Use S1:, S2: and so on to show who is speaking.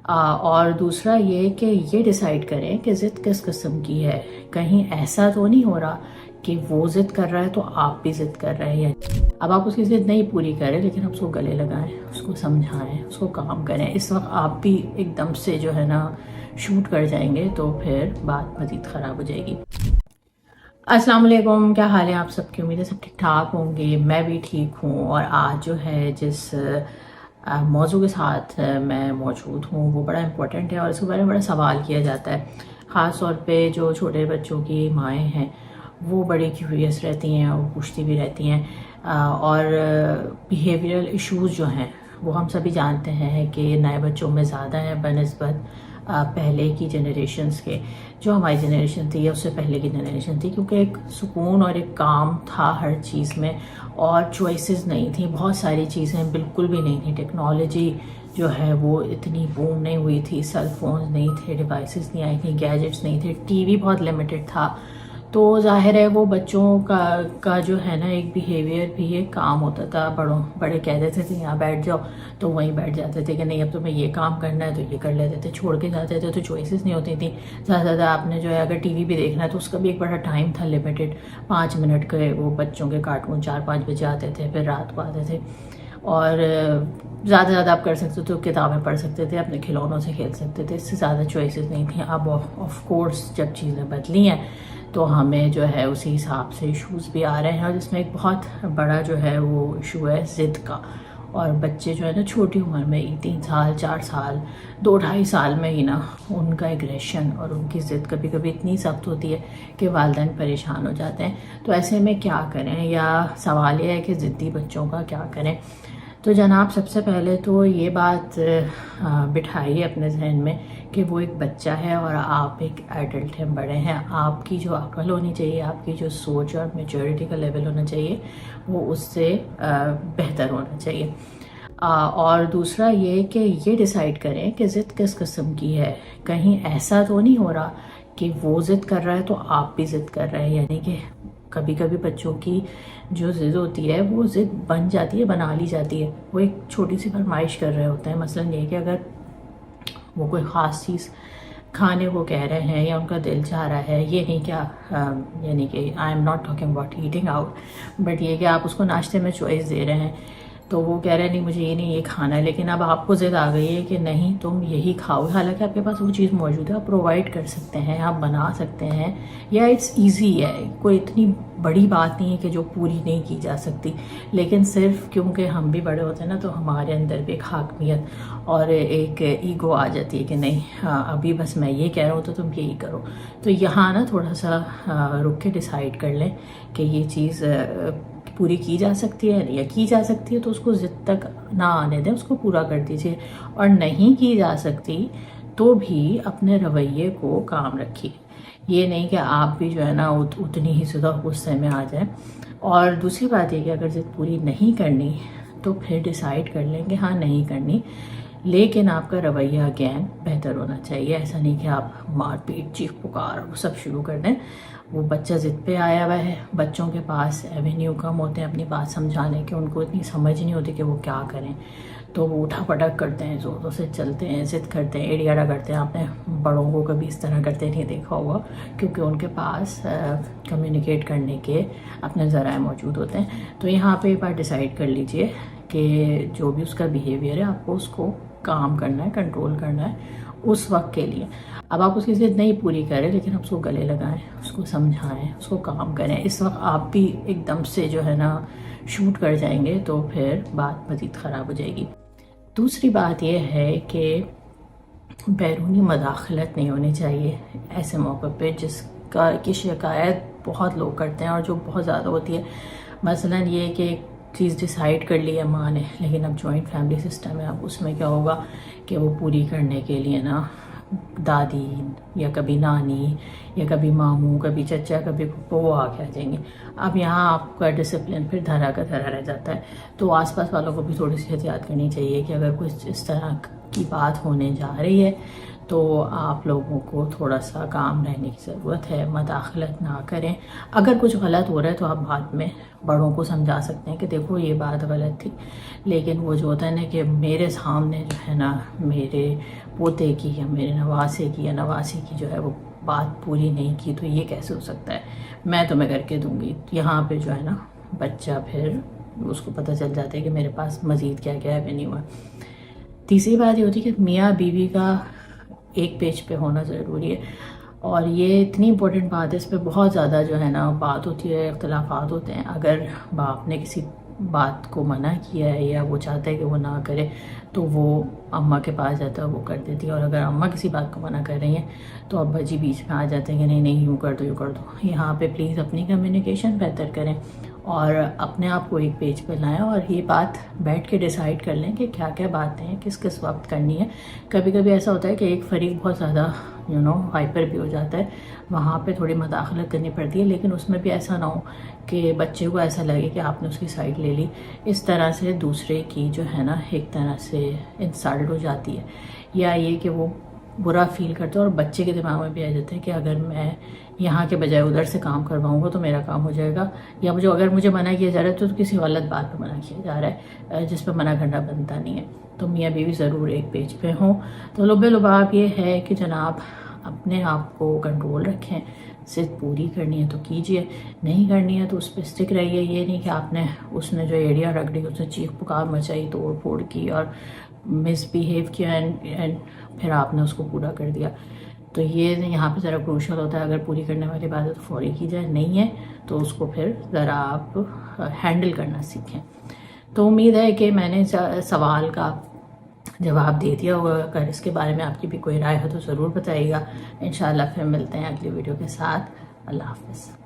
S1: اور دوسرا یہ کہ یہ ڈیسائیڈ کریں کہ ضد کس قسم کی ہے. کہیں ایسا تو نہیں ہو رہا کہ وہ ضد کر رہا ہے تو آپ بھی ضد کر رہے ہیں. اب آپ اس کی ضد نہیں پوری کریں لیکن اس کو گلے لگائیں، اس کو سمجھائیں، اس کو کام کریں. اس وقت آپ بھی ایک دم سے جو ہے نا شوٹ کر جائیں گے تو پھر بات مزید خراب ہو جائے گی. السلام علیکم، کیا حال ہے آپ سب کی؟ امید ہے سب ٹھیک ٹھاک ہوں گے. میں بھی ٹھیک ہوں. اور آج جو ہے جس موضوع کے ساتھ میں موجود ہوں وہ بڑا امپورٹنٹ ہے اور اس کے بارے میں بڑا سوال کیا جاتا ہے. خاص طور پہ جو چھوٹے بچوں کی مائیں ہیں وہ بڑی کیوریس رہتی ہیں اور پوچھتی بھی رہتی ہیں. اور بیہیویئرل ایشوز جو ہیں وہ ہم سبھی جانتے ہیں کہ نئے بچوں میں زیادہ ہیں بنسبت پہلے کی جنریشنز کے. جو ہماری جنریشن تھی یا اس سے پہلے کی جنریشن تھی، کیونکہ ایک سکون اور ایک کام تھا ہر چیز میں اور چوائسیز نہیں تھیں. بہت ساری چیزیں بالکل بھی نہیں تھیں. ٹیکنالوجی جو ہے وہ اتنی بوم نہیں ہوئی تھی. سیل فونز نہیں تھے، ڈیوائسز نہیں آئی تھیں، گیجٹس نہیں تھے، ٹی وی بہت لمیٹڈ تھا. تو ظاہر ہے وہ بچوں کا جو ہے نا ایک بیہیویئر بھی ایک کام ہوتا تھا. بڑے کہہ دیتے تھے یہاں بیٹھ جاؤ تو وہیں بیٹھ جاتے تھے کہ نہیں اب تمہیں یہ کام کرنا ہے تو یہ کر لیتے تھے. چھوڑ کے جاتے تھے تو چوائسیز نہیں ہوتی تھیں. زیادہ سے زیادہ آپ نے جو ہے اگر ٹی وی بھی دیکھنا ہے تو اس کا بھی ایک بڑا ٹائم تھا لمیٹڈ. 5 منٹ کے وہ بچوں کے کارٹون 4-5 بجے آتے تھے، پھر رات کو آتے تھے. اور زیادہ سے زیادہ آپ کر سکتے تو کتابیں پڑھ سکتے تھے، اپنے کھلونوں سے کھیل سکتے تھے. اس سے زیادہ چوائسیز نہیں تھیں. اب آف کورس جب چیزیں بدلی ہیں تو ہمیں جو ہے اسی حساب سے ایشوز بھی آ رہے ہیں. اور جس میں ایک بہت بڑا جو ہے وہ ایشو ہے ضد کا. اور بچے جو ہے نا چھوٹی عمر میں 3 سال 4 سال 2-2.5 سال میں ہی نا ان کا ایگریشن اور ان کی ضد کبھی کبھی اتنی سخت ہوتی ہے کہ والدین پریشان ہو جاتے ہیں. تو ایسے میں کیا کریں، یا سوال یہ ہے کہ ضدی بچوں کا کیا کریں. تو جناب سب سے پہلے تو یہ بات بٹھائیے اپنے ذہن میں کہ وہ ایک بچہ ہے اور آپ ایک ایڈلٹ ہیں، بڑے ہیں. آپ کی جو عقل ہونی چاہیے، آپ کی جو سوچ اور میچورٹی کا لیول ہونا چاہیے وہ اس سے بہتر ہونا چاہیے. اور دوسرا یہ کہ یہ ڈیسائیڈ کریں کہ ضد کس قسم کی ہے. کہیں ایسا تو نہیں ہو رہا کہ وہ ضد کر رہا ہے تو آپ بھی ضد کر رہے ہیں. یعنی کہ کبھی کبھی بچوں کی جو ضد ہوتی ہے وہ ضد بن جاتی ہے، بنا لی جاتی ہے. وہ ایک چھوٹی سی فرمائش کر رہے ہوتے ہیں. مثلاً یہ کہ اگر وہ کوئی خاص چیز کھانے کو کہہ رہے ہیں یا ان کا دل چاہ رہا ہے، یہ نہیں کیا یعنی کہ I am not talking about eating out, but یہ کہ آپ اس کو ناشتے میں چوائس دے رہے ہیں تو وہ کہہ رہے ہیں نہیں مجھے یہ نہیں یہ کھانا ہے، لیکن اب آپ کو ضد آ گئی ہے کہ نہیں تم یہی کھاؤ. حالانکہ آپ کے پاس وہ چیز موجود ہے، آپ پرووائڈ کر سکتے ہیں، آپ بنا سکتے ہیں، یا اٹس ایزی ہے. کوئی اتنی بڑی بات نہیں ہے کہ جو پوری نہیں کی جا سکتی. لیکن صرف کیونکہ ہم بھی بڑے ہوتے ہیں نا تو ہمارے اندر بھی ایک حاکمیت اور ایک ایگو آ جاتی ہے کہ نہیں ابھی بس میں یہ کہہ رہا ہوں تو تم یہی کرو. تو یہاں نا تھوڑا سا رک کے ڈیسائیڈ کر لیں کہ یہ چیز پوری کی جا سکتی ہے یا کی جا سکتی ہے تو اس کو ضد تک نہ آنے دیں، اس کو پورا کر دیجیے. اور نہیں کی جا سکتی تو بھی اپنے رویے کو کام رکھیے. یہ نہیں کہ آپ بھی جو ہے نا اتنی ہی زیادہ غصے میں آ جائیں. اور دوسری بات یہ کہ اگر ضد پوری نہیں کرنی تو پھر ڈیسائیڈ کر لیں کہ ہاں نہیں کرنی، لیکن آپ کا رویہ اگین بہتر ہونا چاہیے. ایسا نہیں کہ آپ مار پیٹ چیخ پکار وہ سب شروع کر دیں. وہ بچہ ضد پہ آیا ہوا ہے، بچوں کے پاس ایوینیو کم ہوتے ہیں اپنی بات سمجھانے کے، ان کو اتنی سمجھ نہیں ہوتی کہ وہ کیا کریں. تو وہ اٹھا پٹک کرتے ہیں، زوروں سے چلتے ہیں، ضد کرتے ہیں، ایڑی آڑا کرتے ہیں. آپ نے بڑوں کو کبھی اس طرح کرتے نہیں دیکھا ہوگا کیونکہ ان کے پاس کمیونیکیٹ کرنے کے اپنے ذرائع موجود ہوتے ہیں. تو یہاں پہ ایک بار ڈیسائیڈ کر لیجئے کہ جو بھی اس کا بیہیویئر ہے آپ کو اس کو کام کرنا ہے، کنٹرول کرنا ہے اس وقت کے لیے. اب آپ اس کی ضد نہیں پوری کریں لیکن اس کو گلے لگائیں، اس کو سمجھائیں، اس کو کام کریں. اس وقت آپ بھی ایک دم سے جو ہے نا شوٹ کر جائیں گے تو پھر بات مزید خراب ہو جائے گی. دوسری بات یہ ہے کہ بیرونی مداخلت نہیں ہونی چاہیے ایسے موقع پہ جس کی شکایت بہت لوگ کرتے ہیں اور جو بہت زیادہ ہوتی ہے. مثلاً یہ کہ ایک چیز ڈیسائیڈ کر لی ہے ماں نے، لیکن اب جوائنٹ فیملی سسٹم ہے. اب اس میں کیا ہوگا کہ وہ پوری کرنے کے لیے نا دادی یا کبھی نانی یا کبھی ماموں، کبھی چچا، کبھی پھپھو وہ آ کے آ جائیں گے. اب یہاں آپ کا ڈسپلن پھر دھرا کا دھرا رہ جاتا ہے. تو آس پاس والوں کو بھی تھوڑی سی احتیاط کرنی چاہیے کہ اگر کچھ اس طرح کی بات ہونے جا رہی ہے تو آپ لوگوں کو تھوڑا سا کام رہنے کی ضرورت ہے، مداخلت نہ کریں. اگر کچھ غلط ہو رہا ہے تو آپ بعد میں بڑوں کو سمجھا سکتے ہیں کہ دیکھو یہ بات غلط تھی. لیکن وہ جو ہوتا ہے نا کہ میرے سامنے جو ہے نا میرے پوتے کی یا میرے نواسے کی یا نواسی کی جو ہے وہ بات پوری نہیں کی، تو یہ کیسے ہو سکتا ہے، میں تمہیں کر کے دوں گی. یہاں پہ جو ہے نا بچہ پھر اس کو پتہ چل جاتا ہے کہ میرے پاس مزید کیا کیا ہے نہیں ہوا. تیسری بات یہ ہوتی ہے کہ میاں بیوی کا ایک پیج پہ ہونا ضروری ہے، اور یہ اتنی امپورٹنٹ بات ہے، اس پہ بہت زیادہ جو ہے نا بات ہوتی ہے، اختلافات ہوتے ہیں. اگر باپ نے کسی بات کو منع کیا ہے یا وہ چاہتا ہے کہ وہ نہ کرے تو وہ اماں کے پاس جاتا ہے، وہ کر دیتی ہے. اور اگر اماں کسی بات کو منع کر رہی ہیں تو ابا جی بیچ میں آ جاتے ہیں کہ نہیں نہیں یوں کر دو یوں کر دو. یہاں پہ پلیز اپنی کمیونیکیشن بہتر کریں اور اپنے آپ کو ایک پیج پہ لائیں، اور یہ بات بیٹھ کے ڈیسائیڈ کر لیں کہ کیا کیا باتیں ہیں کس کس وقت کرنی ہے. کبھی کبھی ایسا ہوتا ہے کہ ایک فریق بہت زیادہ ہائپر بھی ہو جاتا ہے، وہاں پہ تھوڑی مداخلت کرنی پڑتی ہے، لیکن اس میں بھی ایسا نہ ہو کہ بچے کو ایسا لگے کہ آپ نے اس کی سائڈ لے لی. اس طرح سے دوسرے کی جو ہے نا ایک طرح سے انسلٹ ہو جاتی ہے، یا یہ کہ وہ برا فیل کرتے ہیں، اور بچے کے دماغ میں بھی آ جاتا ہے کہ اگر میں یہاں کے بجائے ادھر سے کام کرواؤں گا تو میرا کام ہو جائے گا، یا اگر مجھے منع کیا جا رہا ہے تو کسی غلط بات پہ منع کیا جا رہا ہے جس پہ منع کرنا بنتا نہیں ہے. تو میاں بیوی ضرور ایک پیج پہ ہوں. تو لب لباب یہ ہے کہ جناب اپنے آپ کو کنٹرول رکھیں، ضد پوری کرنی ہے تو کیجئے، نہیں کرنی ہے تو اس پہ اسٹک رہیے. یہ نہیں کہ آپ نے اس نے جو ایڑیاں رکھ دی، اس نے چیخ پکار مچائی، توڑ پھوڑ کی اور مس بیہیو کیا اینڈ پھر آپ نے اس کو پورا کر دیا. تو یہ یہاں پہ ذرا کروشل ہوتا ہے، اگر پوری کرنے والی بات ہے تو فوری کی جائے، نہیں ہے تو اس کو پھر ذرا آپ ہینڈل کرنا سیکھیں. تو امید ہے کہ میں نے سوال کا جواب دے دیا ہوگا. اگر اس کے بارے میں آپ کی بھی کوئی رائے ہو تو ضرور بتائیے گا. انشاءاللہ پھر ملتے ہیں اگلی ویڈیو کے ساتھ. اللہ حافظ.